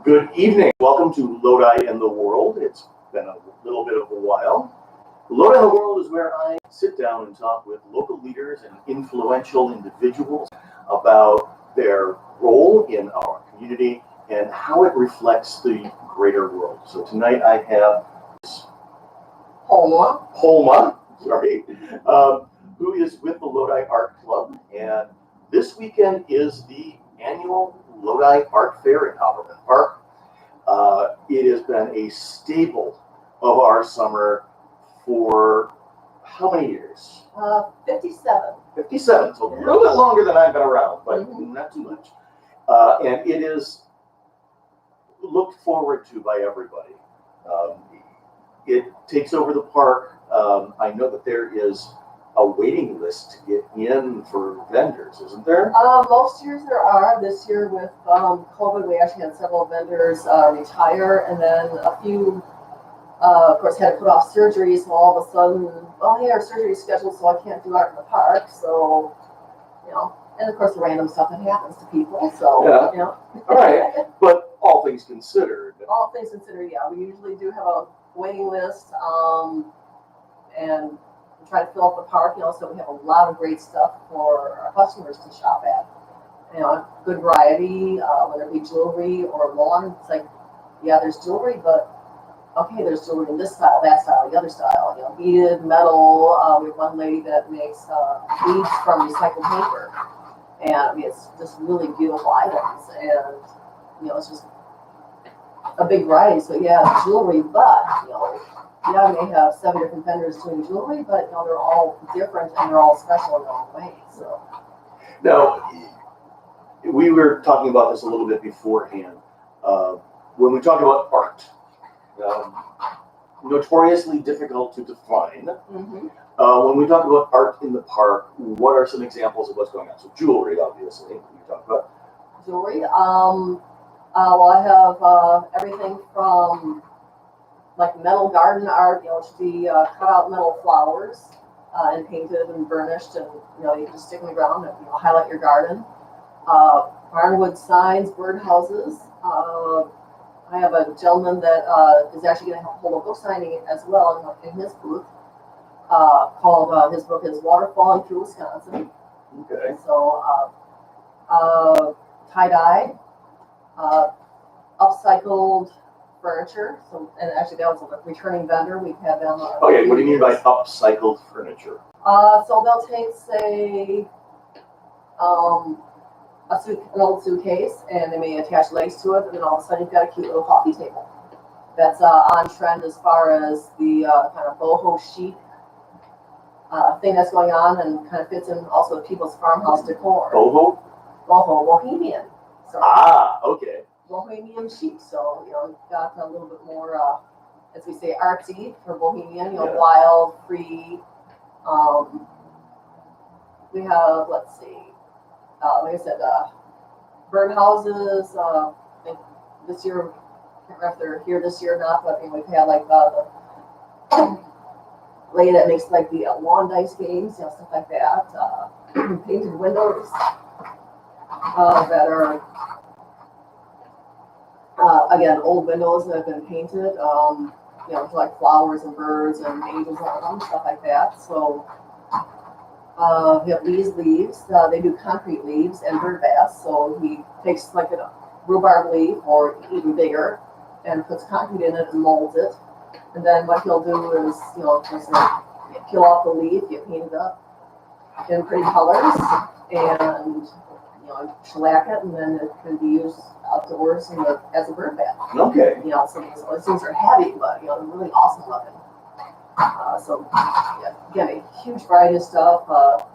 Good evening. Welcome to Lodi and the World. It's been a little bit of a while. Lodi and the World is where I sit down and talk with local leaders and influential individuals about their role in our community and how it reflects the greater world. So tonight I have Kris Poelma, who is with the Lodi Art Club, and this weekend is the annual Lodi Art Fair in Hopperman Park. It has been a staple of our summer for how many years? 57. 57, so a little bit longer than I've been around, but not too much. And it is looked forward to by everybody. It takes over the park. I know that there is a waiting list to get in for vendors, isn't there? Most years there are. This year with COVID, we actually had several vendors retire, and then a few, of course, had to put off surgeries. So all of a sudden, well, yeah, our surgery's scheduled, so I can't do art in the park. So, and of course, the random stuff that happens to people. So, yeah. All right, but all things considered. All things considered, yeah, we usually do have a waiting list, and we try to fill up the park, so we have a lot of great stuff for our customers to shop at. Good variety, whether it be jewelry or lawn. It's like, yeah, there's jewelry, but okay, there's jewelry in this style, that style, the other style. Beaded, metal. We have one lady that makes beads from recycled paper, and I mean, it's just really beautiful items, and it's just a big variety. So yeah, jewelry, but yeah, we may have 7 different vendors doing jewelry, but they're all different and they're all special in their own way. So now, we were talking about this a little bit beforehand. When we talk about art, notoriously difficult to define. When we talk about art in the park, what are some examples of what's going on? So jewelry, obviously, you talk about. Jewelry. Well, I have everything from like metal garden art, to be cut out metal flowers and painted and burnished, and you can just stick in the ground and highlight your garden. Barnwood signs, bird houses. I have a gentleman that is actually going to hold a book signing as well in his booth. Called his book is Water Falling Through Wisconsin. Okay. So tie-dye, upcycled furniture. So, and actually that was a returning vendor. We've had them. Okay, what do you mean by upcycled furniture? So they'll take, say, an old suitcase, and they may attach legs to it, and then all of a sudden you've got a cute little coffee table. That's on trend as far as the kind of boho chic thing that's going on, and kind of fits in also with people's farmhouse decor. Boho? Bohemian. So, okay. Bohemian chic. So, you've got a little bit more, as we say, artsy for bohemian, wild, free. We have, let's see, like I said, bird houses. I think this year, I can't remember if they're here this year or not, but we've had like the lady that makes like the lawn dice games, stuff like that. Painted windows that are, again, old windows that have been painted, like flowers and birds and angels on them, stuff like that. So we have these leaves. They do concrete leaves and bird baths. So he takes like a rhubarb leaf or even bigger and puts concrete in it and molds it. And then what he'll do is, just peel off the leaf, you paint it up in pretty colors, and shellac it, and then it can be used outdoors as a bird bath. Okay. So these things are heavy, but they're really awesome looking. So yeah, again, a huge variety of stuff.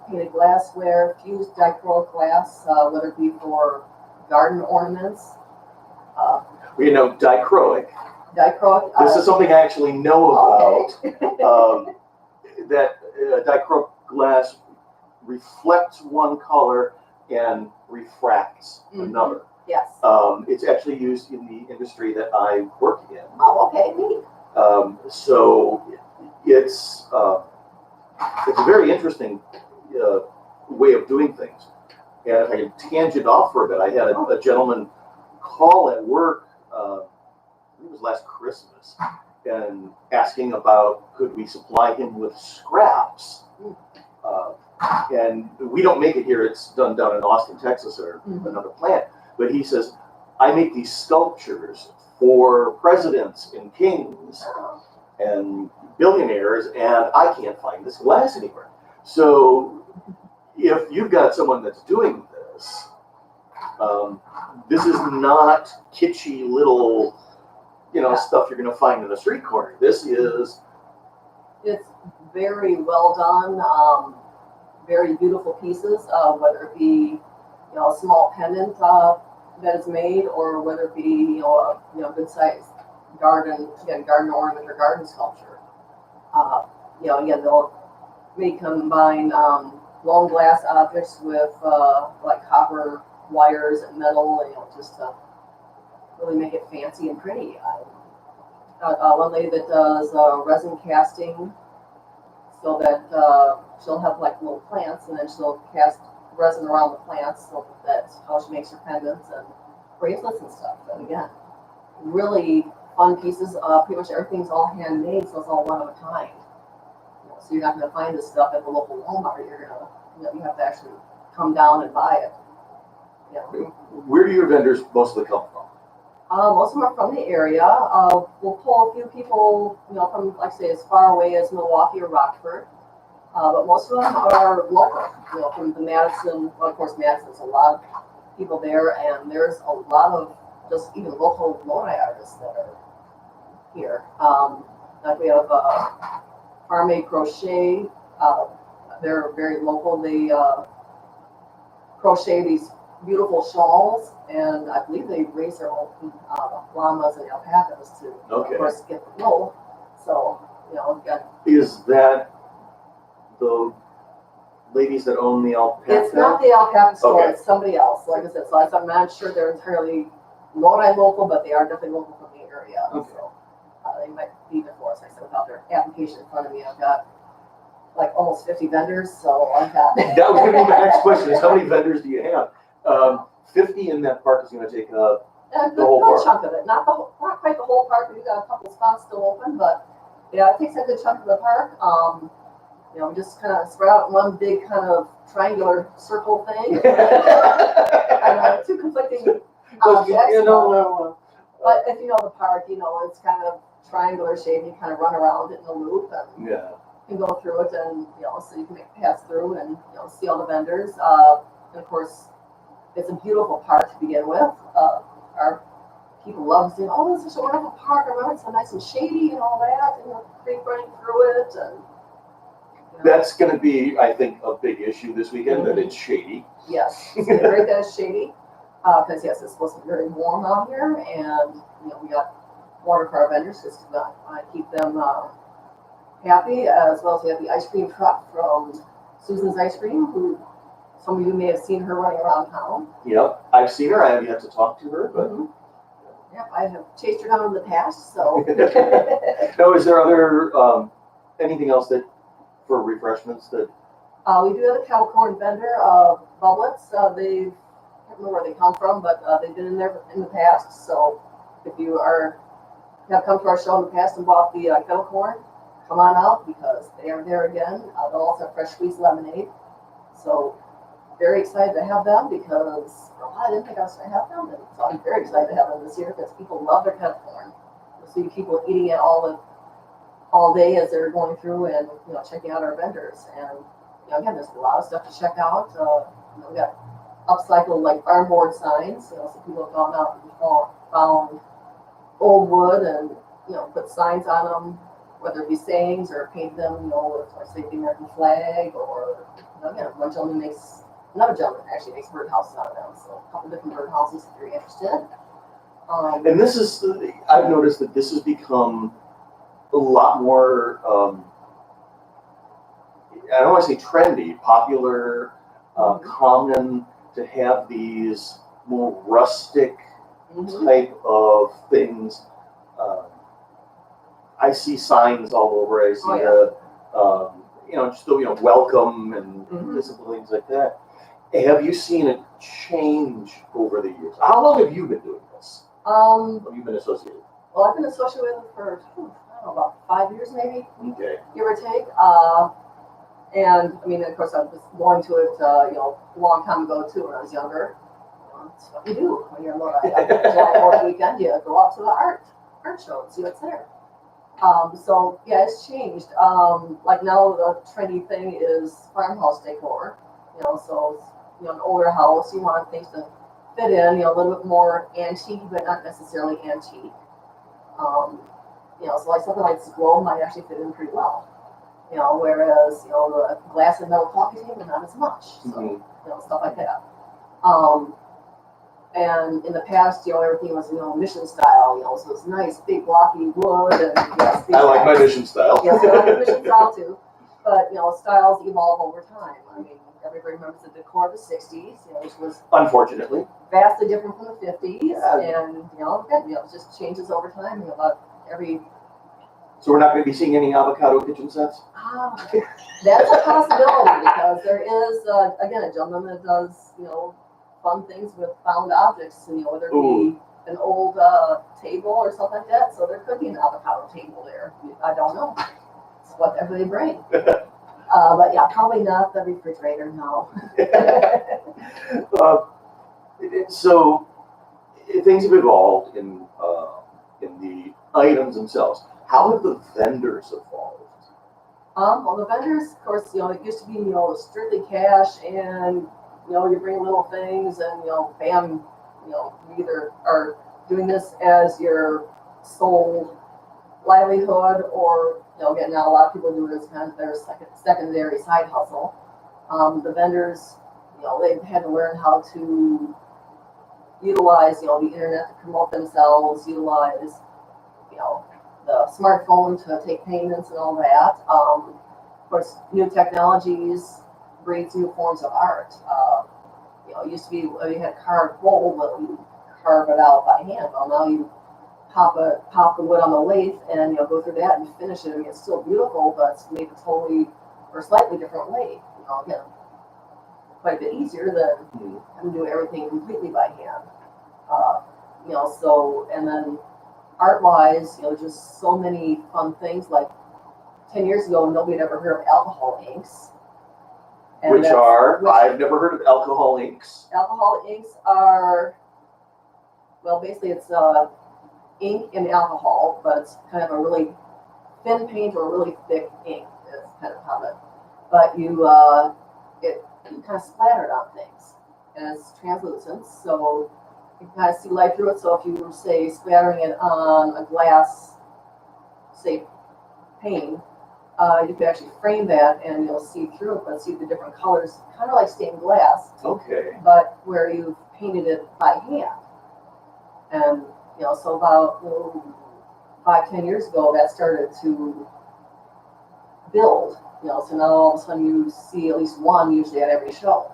Painted glassware, fused dichroic glass, whether it be for garden ornaments. Dichroic. Dichroic. This is something I actually know about. Okay. That dichroic glass reflects one color and refracts another. Yes. It's actually used in the industry that I work in. Oh, okay, neat. So it's a very interesting way of doing things. And if I can tangent off for a bit, I had a gentleman call at work it was last Christmas, and asking about could we supply him with scraps. And we don't make it here, it's done down in Austin, Texas, or another plant. But he says, I make these sculptures for presidents and kings and billionaires, and I can't find this glass anywhere. So if you've got someone that's doing this, this is not kitschy little, stuff you're going to find in a street corner. This is... It's very well done, very beautiful pieces, whether it be, a small pendant that is made, or whether it be, a good sized garden ornament or garden sculpture. Again, they'll may combine long glass objects with like copper wires and metal, just to really make it fancy and pretty. One lady that does resin casting, so that she'll have like little plants, and then she'll cast resin around the plants, so that's how she makes her pendants and bracelets and stuff. And again, really fun pieces. Pretty much everything's all handmade, so it's all one of a kind. So you're not going to find this stuff at the local Walmart. You're gonna, you have to actually come down and buy it. Where do your vendors mostly come from? Most of them are from the area. We'll pull a few people, from, like I say, as far away as Milwaukee or Rockford. But most of them are local, from the Madison. Well, of course, Madison's a lot of people there, and there's a lot of just even local Lodi artists that are here. Like we have Farm Crochet. They're very local. They crochet these beautiful shawls, and I believe they raise their own llamas and alpacas to, of course, get the wool. So, Is that the ladies that own the alpaca? It's not the alpaca store, it's somebody else. Like I said, so I'm not sure they're entirely Lodi local, but they are definitely local from the area. Okay. So they might be there for us. Like I said, without their application in front of me, I've got like almost 50 vendors, so I've got... That was going to be my next question, is how many vendors do you have? 50 in that park is going to take the whole park. A chunk of it. Not quite the whole park. We've got a couple spots still open, but yeah, it takes a good chunk of the park. We just kind of spread out one big kind of triangular circle thing. Two conflicting objects. But if you know the park, it's kind of triangular shape. You kind of run around it in a loop and can go through it, and so you can pass through and see all the vendors. And of course, it's a beautiful park to begin with. Our people love saying, "Oh, this is such a wonderful park. I remember it's so nice and shady and all that, and the creek running through it." And that's going to be, I think, a big issue this weekend. That it's shady. Yes, it's great that it's shady, because yes, it's supposed to be very warm out here, and we got water for our vendors because we want to keep them happy, as well as we have the ice cream truck from Susan's Ice Cream, who some of you may have seen her running around town. Yep, I've seen her. I have yet to talk to her, but yeah, I have chased her down in the past. So, no, is there other anything else that for refreshments that? We do have a kettle corn vendor, Bubblets. I don't know where they come from, but they've been in there in the past. So, if you have come to our show in the past and bought the kettle corn, come on out because they are there again. They'll also have fresh squeezed lemonade. So, very excited to have them because I didn't think I was going to have them, and so I'm very excited to have them this year because people love their kettle corn. You'll see people eating it all day as they're going through and checking out our vendors. And again, there's a lot of stuff to check out. We got upcycled like barn board signs. So people have gone out and found old wood and put signs on them, whether it be sayings or paint them, with say the American flag, or again, another gentleman actually makes birdhouses out of them. So a couple different birdhouses if you're interested. And this is, I've noticed that this has become a lot more, I don't want to say trendy, popular, common to have these more rustic type of things. I see signs all over. I see just welcome and simple things like that. Have you seen a change over the years? How long have you been doing this? Have you been associated? Well, I've been associated with it for, I don't know, about 5 years maybe, Okay. give or take. And I mean, of course, I was going to it, a long time ago too, when I was younger. That's what you do when you're in Lodi. July 4th weekend, you go out to the art show and see what's there. So yeah, it's changed. Like now the trendy thing is farmhouse decor. So it's, an older house, you want things to fit in, a little bit more antique, but not necessarily antique. So like something like this globe might actually fit in pretty well. Whereas, the glass and metal coffee table, not as much. So, stuff like that. And in the past, everything was, mission style, so it's nice, big, blocky wood, and yes, I like my mission style. Yes, I like mission style too. But, styles evolve over time. I mean, everybody remembers the decor of the 60s, which was Unfortunately. vastly different from the 50s. Yeah. And, again, it just changes over time, about every. So we're not going to be seeing any avocado kitchen sets? That's a possibility, because there is, again, a gentleman that does, fun things with found objects, whether it be an old table or something like that. So there could be an avocado table there. I don't know. It's whatever they bring. But yeah, probably not the refrigerator, no. So things have evolved in the items themselves. How have the vendors evolved? Well, the vendors, of course, it used to be, strictly cash, and you bring little things, and bam, you either are doing this as your sole livelihood, or again, now a lot of people do it as kind of their secondary side hustle. The vendors, they've had to learn how to utilize, the internet to promote themselves, utilize, the smartphone to take payments and all that. Of course, new technologies breeds new forms of art. It used to be you had carved gold, but you carve it out by hand. Well, now you pop the wood on the lathe and go through that and finish it. I mean, it's still beautiful, but it's made a totally or slightly different way. Again, quite a bit easier than having to do everything completely by hand. So, and then art-wise, just so many fun things. Like 10 years ago, nobody had ever heard of alcohol inks. I've never heard of alcohol inks. Alcohol inks are, well, basically it's ink and alcohol, but it's kind of a really thin paint or a really thick ink. Is kind of how it. But you kind of splattered on things, and it's translucent, so you can kind of see light through it. So if you were, say, splattering it on a glass, say, pane, you could actually frame that and you'll see through it, but see the different colors, kind of like stained glass. Okay. But where you've painted it by hand. And, so about 5-10 years ago, that started to build. So now all of a sudden you see at least one usually at every show.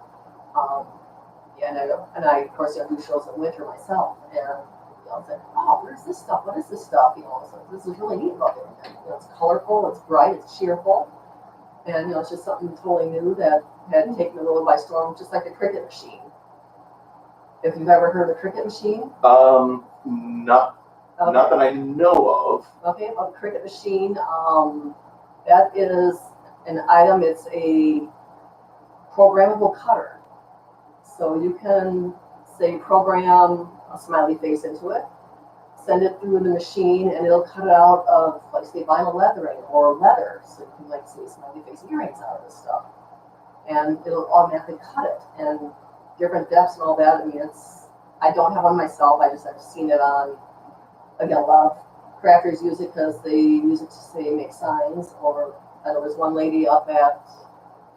And I of course, do shows in winter myself. And I was like, oh, where's this stuff? What is this stuff? So this is really neat looking. And, it's colorful, it's bright, it's cheerful. And, it's just something totally new that had taken the world by storm, just like the Cricut machine. If you've ever heard of the Cricut machine? Not that I know of. Okay, well, the Cricut machine, that is an item. It's a programmable cutter. So you can, say, program a smiley face into it, send it through the machine, and it'll cut it out of, like, say, vinyl leathering or leather. So you can, like, say, smiley face earrings out of this stuff. And it'll automatically cut it. And different depths and all that. I mean, I don't have one myself. I've seen it on, again, a lot of crafters use it because they use it to, say, make signs. Or I know there's one lady up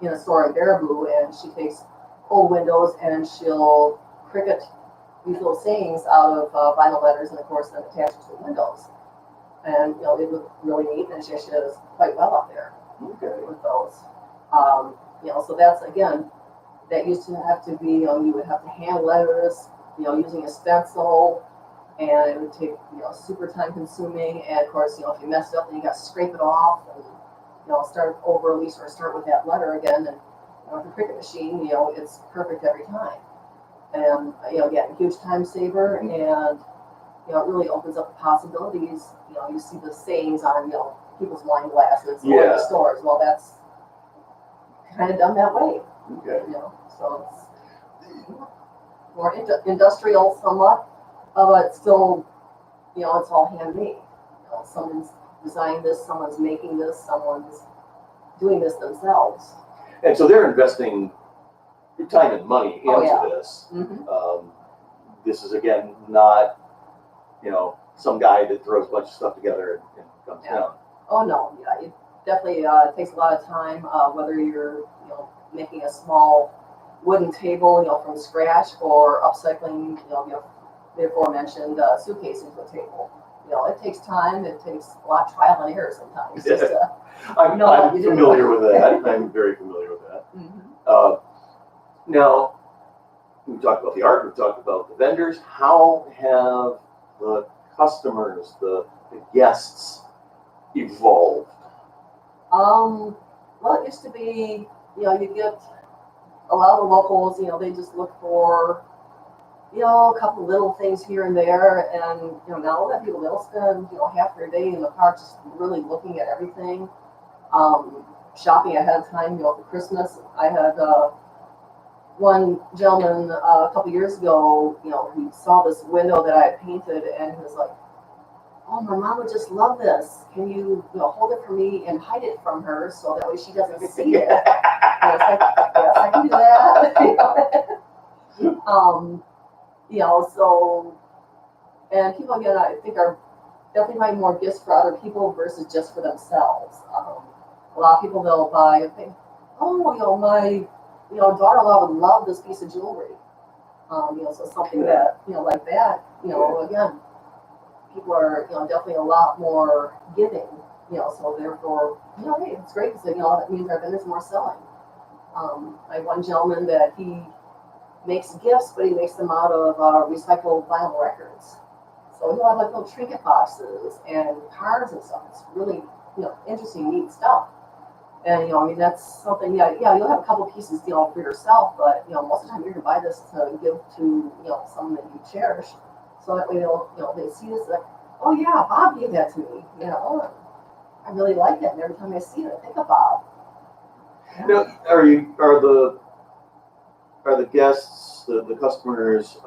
in a store in Baraboo, and she takes old windows and she'll Cricut these little sayings out of vinyl letters, and of course then attach it to the windows. And they look really neat, and she actually does quite well up there with those. So that's, again, that used to have to be, you would have to hand letters, using a stencil, and it would take, super time consuming. And of course, if you messed up, then you got to scrape it off and, start over, at least, or start with that letter again. And with the Cricut machine, it's perfect every time. And, again, huge time saver. And it really opens up the possibilities. You see the sayings on, people's wine glasses or Yeah. the stores. Well, that's kind of done that way, Okay. so it's more industrial somewhat, but still, it's all handmade. Someone's designed this, someone's making this, someone's doing this themselves. And so they're investing time and money into this. Mm-hmm. This is, again, not, some guy that throws a bunch of stuff together and comes down. Oh, no, yeah, it definitely takes a lot of time, whether you're, making a small wooden table, from scratch, or upcycling, the aforementioned suitcase into a table. It takes time, it takes a lot of trial and error sometimes. Yeah. Just, I'm familiar with that. I'm very familiar with that. Mm-hmm. Now, we've talked about the art, we've talked about the vendors. How have the customers, the guests evolved? Well, it used to be, you get a lot of the locals, they just look for, a couple little things here and there, and now that people, they'll spend half their day in the park just really looking at everything, shopping ahead of time. For Christmas, I had one gentleman a couple years ago. He saw this window that I had painted, and he was like, "Oh, my mom would just love this. Can you, hold it for me and hide it from her so that way she doesn't see it?" And I was like, "Yes, I can do that." So, and people, again, I think are definitely buying more gifts for other people versus just for themselves. A lot of people, they'll buy and think, "Oh, my, daughter-in-law would love this piece of jewelry." So something that, like that, again, people are, definitely a lot more giving, so therefore, hey, it's great because, that means our vendors are more selling. I have one gentleman that he makes gifts, but he makes them out of recycled vinyl records. So he'll have like little trinket boxes and cards and stuff. It's really, interesting, neat stuff. And, that's something, you'll have a couple pieces, for yourself, but, most of the time you're going to buy this to give to, someone that you cherish. So that way they see this, like, "Oh yeah, Bob gave that to me." I really like it, and every time I see it, I think of Bob. Yeah. Now, are the guests, the customers,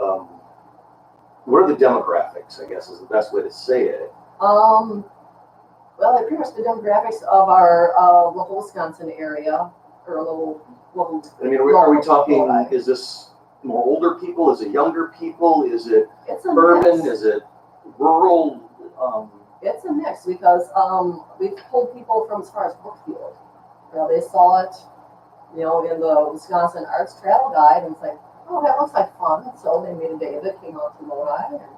what are the demographics, I guess is the best way to say it? Well, they're pretty much the demographics of our local Wisconsin area, or local. Are we talking, is this more older people? Is it younger people? Is it urban? Mix. Is it rural? It's a mix because we've pulled people from as far as Brookfield. They saw it, in the Wisconsin Arts Travel Guide, and it's like, "Oh, that looks like fun." So they made a day of it, came out to Lodi, and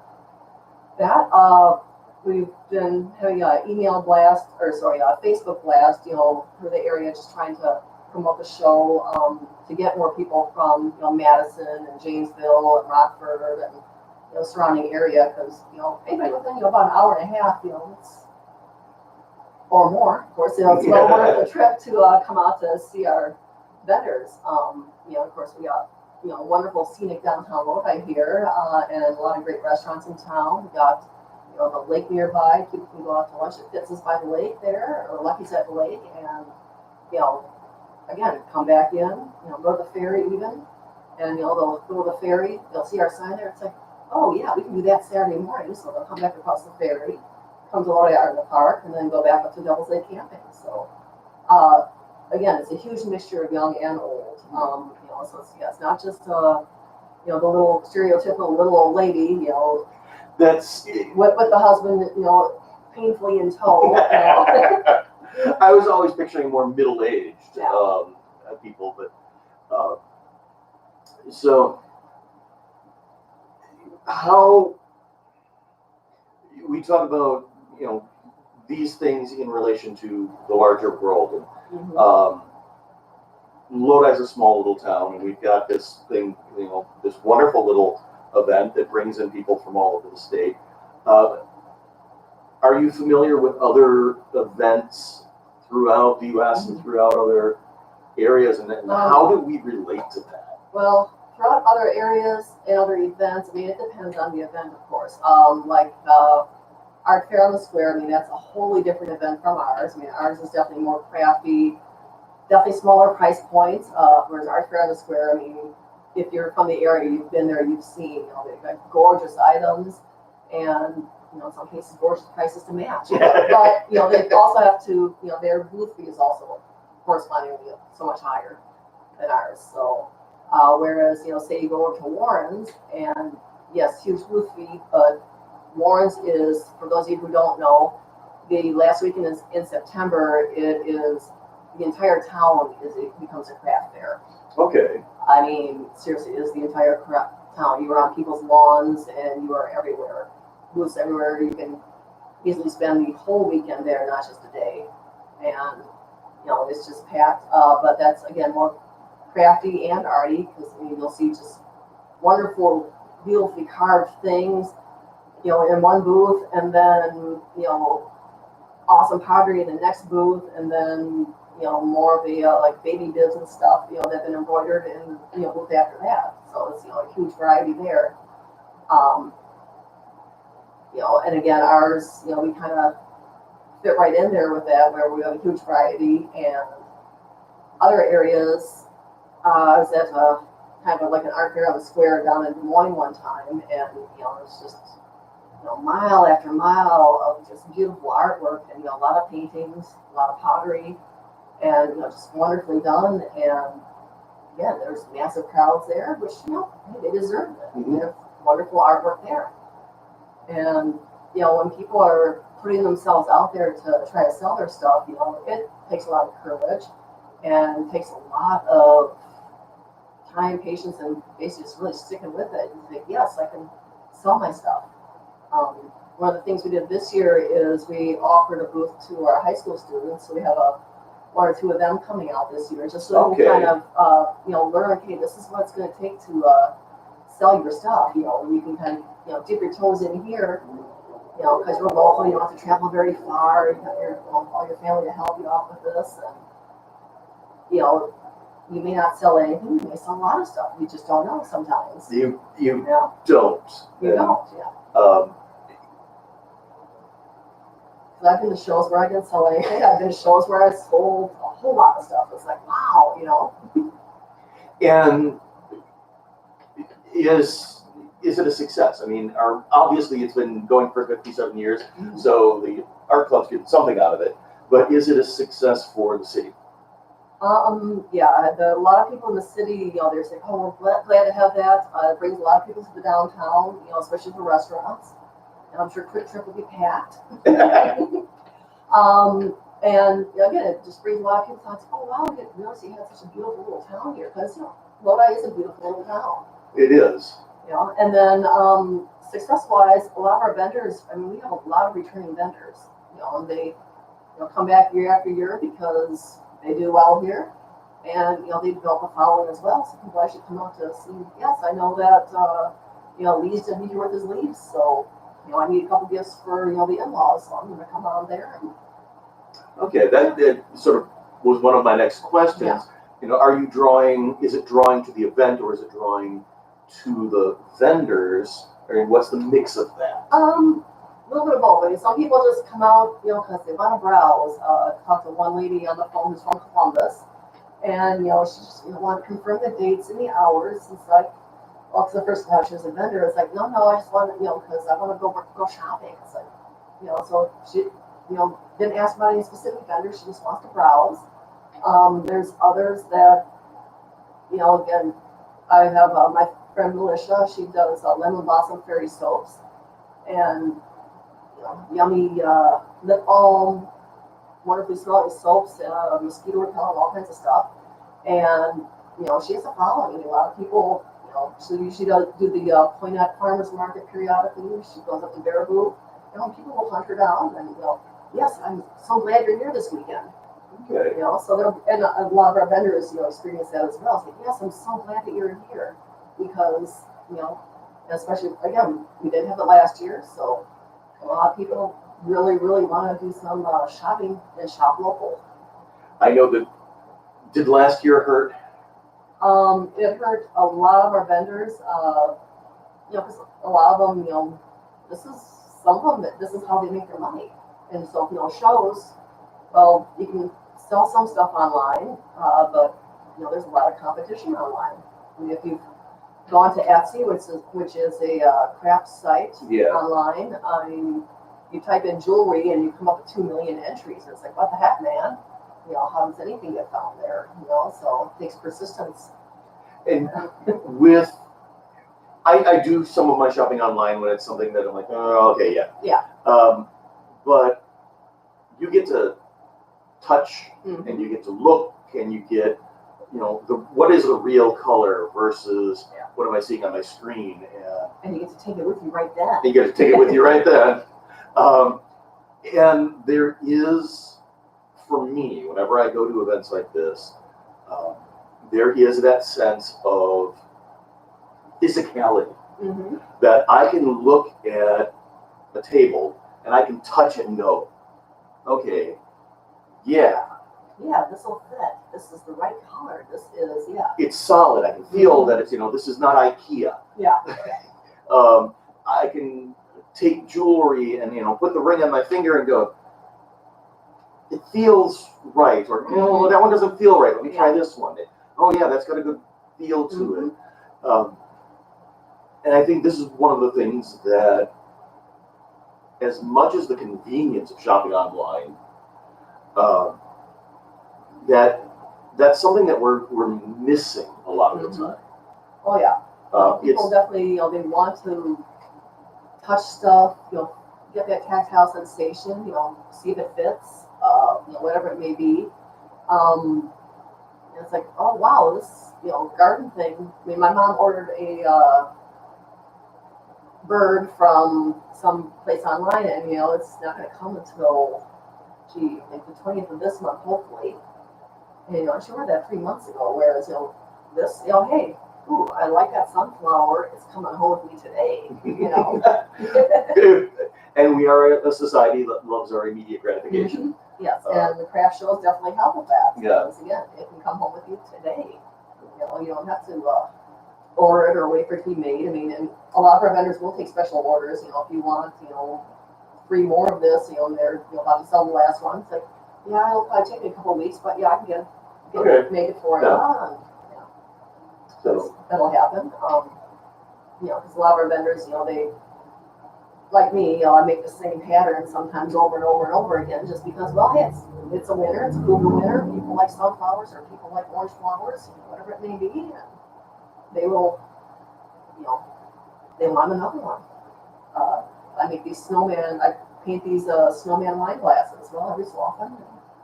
that we've been having a Facebook blast, for the area, just trying to promote the show, to get more people from, Madison and Janesville and Rockford and, surrounding area, because, anybody within, about an hour and a half, it's, or more, of course, it's well worth the trip to come out to see our vendors. Of course, we got, wonderful scenic downtown Lodi here, and a lot of great restaurants in town. We got, the lake nearby. People can go out to lunch at Fitz's by the lake there, or Lucky's at the lake, and, again, come back in, go to the ferry even, and, they'll go to the ferry, they'll see our sign there, it's like, "Oh yeah, we can do that Saturday morning," so they'll come back across the ferry, come to Lodi Art in the Park, and then go back up to Devil's Lake camping. So, again, it's a huge mixture of young and old. So it's not just, the little stereotypical little old lady, That's with the husband, painfully in tow. I was always picturing more middle-aged people, but so how we talk about these things in relation to the larger world, and Lodi's a small little town, and we've got this thing, this wonderful little event that brings in people from all over the state. Are you familiar with other events throughout the U.S. and throughout other areas, and how do we relate to that? Well, throughout other areas and other events, I mean, it depends on the event, of course. Like Art Fair on the Square, I mean, that's a wholly different event from ours. I mean, ours is definitely more crafty, definitely smaller price points, whereas Art Fair on the Square, I mean, if you're from the area, you've been there, you've seen, they've got gorgeous items and, in some cases, gorgeous prices to match. But, they also have to, their booth fee is also correspondingly so much higher than ours. So, whereas, say you go over to Warren's and yes, huge booth fee, but Warren's is, for those of you who don't know, the last weekend is in September, it is, the entire town it becomes a craft fair. Okay. I mean, seriously, it is the entire craft town. You are on people's lawns and you are everywhere. Booths everywhere. You can easily spend the whole weekend there, not just a day. And, it's just packed. But that's, again, more crafty and arty, because you'll see just wonderful, beautifully carved things, in one booth, and then, awesome pottery in the next booth, and then, more of the like baby bibs and stuff, that have been embroidered in, booth after that. So it's, a huge variety there. And again, ours, we kind of fit right in there with that, where we have a huge variety. And other areas, I was at kind of like an art fair on the square down in Des Moines one time, and it's just mile after mile of just beautiful artwork, and a lot of paintings, a lot of pottery, and just wonderfully done. And again, there's massive crowds there, which they deserve it. Mm-hmm. They have wonderful artwork there. And when people are putting themselves out there to try to sell their stuff, it takes a lot of courage and takes a lot of time, patience, and basically just really sticking with it and think, yes, I can sell my stuff. One of the things we did this year is we offered a booth to our high school students. So we have one or two of them coming out this year, just so they can kind of learn, okay, this is what it's going to take to sell your stuff. You can kind of dip your toes in here, because you're local, you don't have to travel very far. You have all your family to help you out with this, and you may not sell anything, you may sell a lot of stuff. You just don't know sometimes. You don't. You don't, yeah. I've been to shows where I didn't sell anything. I've been to shows where I sold a whole lot of stuff. It's like, wow, And is it a success? I mean, obviously it's been going for 57 years, Mm-hmm. so the art club's getting something out of it. But is it a success for the city? Yeah, a lot of people in the city, they're saying, oh, we're glad to have that. It brings a lot of people to the downtown, especially for restaurants. And I'm sure Quick Trip will be packed. And again, it just brings a lot of people thoughts, oh wow, I didn't realize you had such a beautiful little town here. Because Lodi is a beautiful little town. It is. And then success-wise, a lot of our vendors, I mean, we have a lot of returning vendors. And they come back year after year because they do well here. And they develop a following as well. So people actually come out to see, yes, I know that Lee's didn't need worth his leaves, so I need a couple gifts for the in-laws, so I'm going to come on there. Okay, that sort of was one of my next questions. Yeah. Are you drawing? Is it drawing to the event, or is it drawing to the vendors? I mean, what's the mix of that? A little bit of both. I mean, some people just come out, because they want to browse. I talked to one lady on the phone who's from Columbus, and she just wanted to confirm the dates and the hours. It's like, well, because the first time she was a vendor, it's like, no, I just want to, because I want to go shopping. It's like, so she, didn't ask about any specific vendors. She just wants to browse. There's others that, again, I have my friend Militia. She does lemon blossom fairy soaps, and yummy lip balm, wonderfully smelling soaps, mosquito repellent, all kinds of stuff. And she has a following. A lot of people. She usually does do the Poinet Farmers Market periodically. She goes up to Baraboo. People will hunt her down, and yes, I'm so glad you're here this weekend. Okay. So and a lot of our vendors, experience that as well. It's like, yes, I'm so glad that you're here because, especially again, we didn't have it last year, so a lot of people really, really want to do some shopping and shop local. I know that. Did last year hurt? It hurt a lot of our vendors, because a lot of them, some of them, this is how they make their money. And so, shows, well, you can sell some stuff online, but, there's a lot of competition online. I mean, if you've gone to Etsy, which is a craft site online, I mean, you type in jewelry and you come up with 2 million entries. And it's like, what the heck, man? How does anything get found there? So it takes persistence. And I do some of my shopping online when it's something that I'm like, oh, okay, yeah. Yeah. But you get to touch Mm-hmm. and you get to look and you get, what is the real color versus what am I seeing on my screen? And you get to take it with you right then. You get to take it with you right then. And there is, for me, whenever I go to events like this, there is that sense of physicality Mm-hmm. that I can look at a table and I can touch it and go, okay, yeah, this will fit. This is the right color. This is, it's solid. I can feel that it's, this is not IKEA. Yeah. I can take jewelry and, put the ring on my finger and go, it feels right. Or, that one doesn't feel right. Let me try this one. Oh, yeah, that's got a good feel to it. And I think this is one of the things that, as much as the convenience of shopping online, that's something that we're missing a lot of the time. Oh yeah. People definitely, they want to touch stuff, get that tactile sensation, see if it fits, whatever it may be. And it's like, oh wow, this, garden thing. I mean, my mom ordered a bird from some place online, and it's not going to come until, like the 20th of this month, hopefully. And she ordered that 3 months ago. Whereas this, hey, ooh, I like that sunflower. It's coming home with me today. And we are a society that loves our immediate gratification. Mm-hmm. Yes, and the craft shows definitely help with that. Yeah. Because again, it can come home with you today. You don't have to order it or wait for it to be made. I mean, and a lot of our vendors will take special orders. If you want, 3 more of this, and they're about to sell the last one. It's like, yeah, it'll probably take me a couple of weeks, but yeah, I can get make it for you. Yeah. So that'll happen. Because a lot of our vendors, they, like me, I make the same pattern sometimes over and over and over again, just because, well, hey, it's a winter, it's a Google winter. People like sunflowers or people like orange flowers, whatever it may be, and they will, they want another one. I make these I paint these snowman wine glasses. Well, every so often,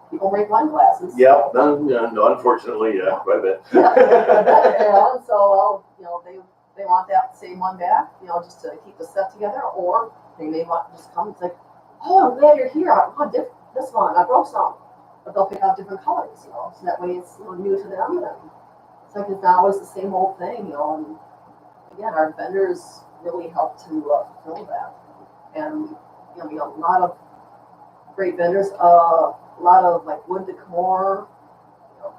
people break wine glasses. Yeah, no, unfortunately, quite a bit. So, they want that same one back, just to keep the set together, or they may want to just come and say, oh, I'm glad you're here. I want this one. I broke some. But they'll pick out different colors, so that way it's new to them. And it's like it's not always the same old thing, And again, our vendors really help to fulfill that. And, we have a lot of great vendors, a lot of like wood decor,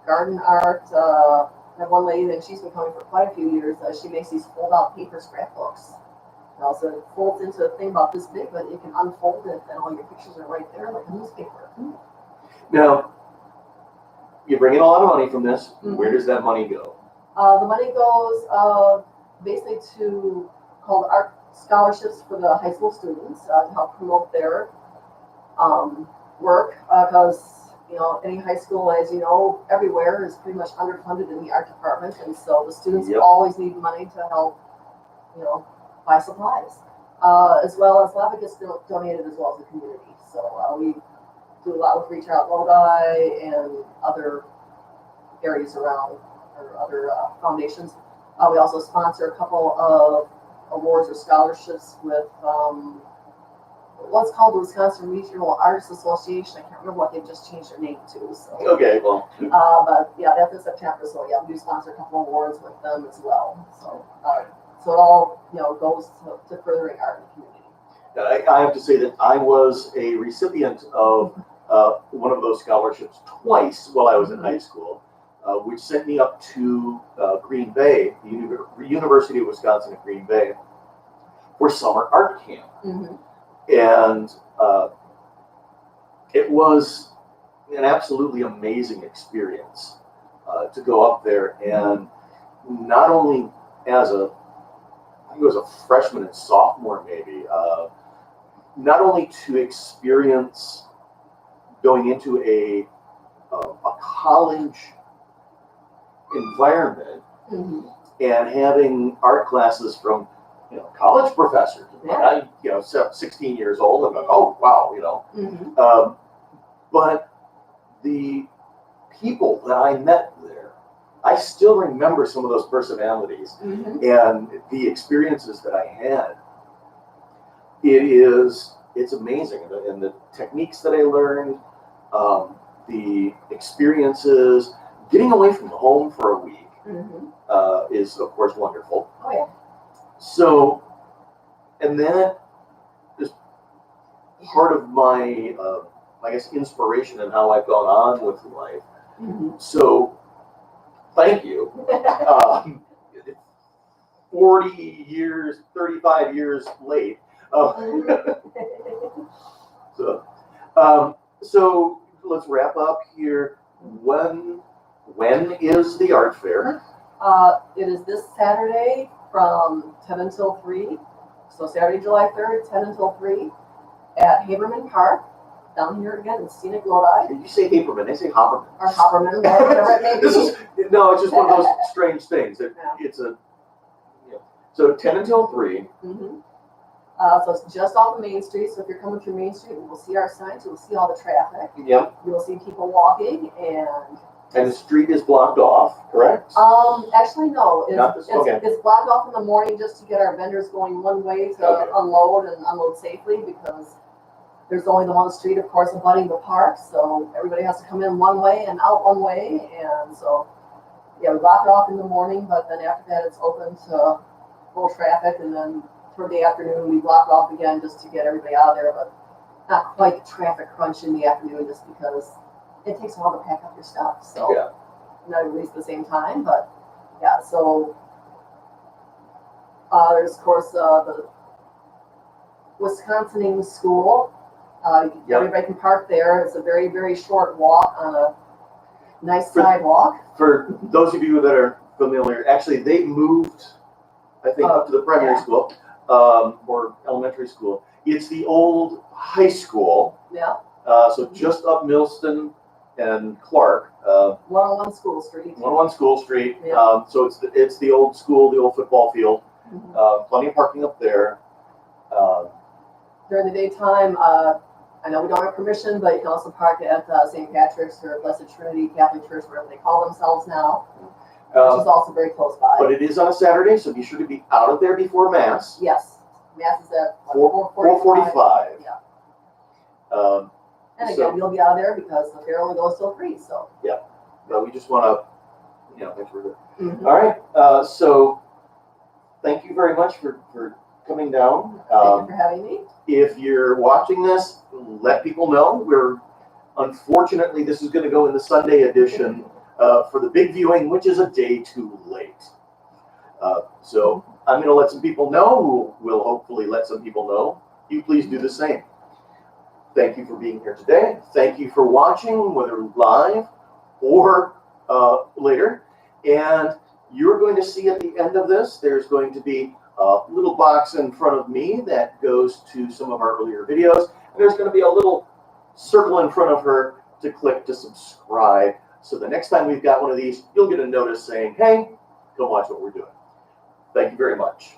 garden art. I have one lady that she's been coming for quite a few years. She makes these fold-out paper scrapbooks. So it folds into a thing about this big, but you can unfold it, and all your pictures are right there, like a newspaper. Now, you bring in a lot of money from this. Mm-hmm. Where does that money go? The money goes basically to called art scholarships for the high school students to help promote their work, because any high school, as everywhere is pretty much underfunded in the art department, and so the students always need money to help buy supplies, as well as a lot of it gets donated as well as the community. So we do a lot with Reach Out Lodi and other areas around, or other foundations. We also sponsor a couple of awards or scholarships with what's called the Wisconsin Regional Artists Association. I can't remember what they've just changed their name to. So. Okay, well. But yeah, that's in September. So yeah, we do sponsor a couple of awards with them as well. So so it all goes to furthering art in the community. I have to say that I was a recipient of one of those scholarships twice while I was in high school. which sent me up to Green Bay, the University of Wisconsin at Green Bay, for summer art camp. And it was an absolutely amazing experience to go up there, and not only as I think it was a freshman and sophomore maybe, not only to experience going into a college environment and having art classes from college professors. I, 16 years old, I'm like, oh wow, but the people that I met there, I still remember some of those personalities and the experiences that I had. It's amazing, and the techniques that I learned, the experiences, getting away from home for a week is of course wonderful. Oh yeah. So, and that is part of my, I guess, inspiration and how I've gone on with life. So, thank you. 40 years, 35 years late. So let's wrap up here. When is the art fair? It is this Saturday from 10 until 3. So Saturday, July 3rd, 10 until 3 at Haberman Park, down here again in scenic Lodi. You say Haberman, I say Hopperman. Or Hopperman, whatever it may be. It's just one of those strange things. So 10 until 3. So it's just off the Main Street. So if you're coming through Main Street, you will see our signs. You will see all the traffic. Yep. You will see people walking, and the street is blocked off, correct? Actually no. It's blocked off in the morning just to get our vendors going one way to unload and unload safely, because there's only the one street, of course, abutting the park. So everybody has to come in one way and out one way, and so yeah, we block it off in the morning, but then after that it's open to full traffic, and then for the afternoon we block it off again just to get everybody out of there, but not quite the traffic crunch in the afternoon, just because it takes a while to pack up your stuff. So not everybody's at the same time, but yeah. So there's of course the Wisconsin School. Everybody can park there. It's a very, very short walk on a nice sidewalk. For those of you that are familiar, actually they moved, I think, up to the primary school or elementary school. It's the old high school. Yeah. So just up Millston and Clark. 101 School Street. 101 School Street. Yeah. So it's the old school, the old football field. Plenty of parking up there. During the daytime, I know we don't have permission, but you can also park at St. Patrick's or Blessed Trinity Catholic Church, whatever they call themselves now, which is also very close by. But it is on a Saturday, so be sure to be out of there before Mass. Yes. Mass is at 4:45. Yeah. And again, you'll be out of there because the fair only goes till 3. So. Yeah. But we just want to, make sure we're good. All right. So thank you very much for coming down. Thank you for having me. If you're watching this, let people know. Unfortunately, this is going to go in the Sunday edition for the big viewing, which is a day too late. So I'm going to let some people know who will hopefully let some people know. You please do the same. Thank you for being here today. Thank you for watching, whether live or later. And you're going to see at the end of this, there's going to be a little box in front of me that goes to some of our earlier videos. And there's going to be a little circle in front of her to click to subscribe. So the next time we've got one of these, you'll get a notice saying, hey, go watch what we're doing. Thank you very much.